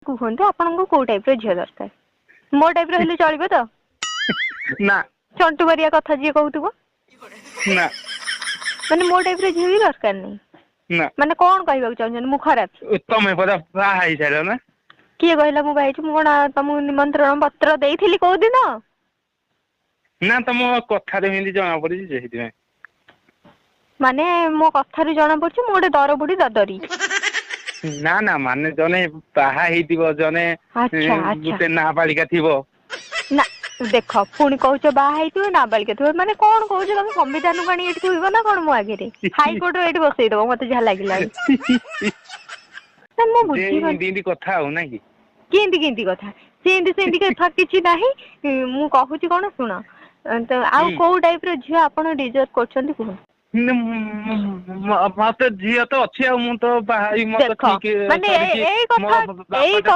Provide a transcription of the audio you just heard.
କୁହନ୍ତୁ ଆପଣଙ୍କୁ କୋଉ ଟାଇପ ର ଝିଅ ଦରକାର? ମୋ ଟାଇପ ର ହେଲେ ଚଳିବ ତ? ନା ଚंटू बारिया कथा जी कहूथबो ना माने मो टाइप रे झियो भी दरकार नहीं ना माने कौन कहबा चाहछन मु खराब तमे पदा बाहा हेई सारो ना किए कहला मु भाई मु कोन तुमको निमंत्रण पत्र देइथिली को दिन ना तुम कथा रे हिंदी जणा पड़ी जेहिति माने मो कथा रे जणा पड़छ मु गोटे दर बुढ़ी ददरी ना ना माने जने बाहा हेइतिबो जने गुटे नाबालिका थिबो ना देख पुणी कहूच बाहर नाबालिका थी माने कौन कहूच तुम संविधान को आनी थोब ना कौन मो आगे हाईकोर्ट ये बसईदब मत जहाँ लगे बुझी कथा हो ना कि केंती कथा सेंती कथा किसी ना मु कहूँ कौन शुण तो आउ कौ टाइप झील आप डिजर्व कर मत झील तो अच्छी मु तो बाहा मत ठीक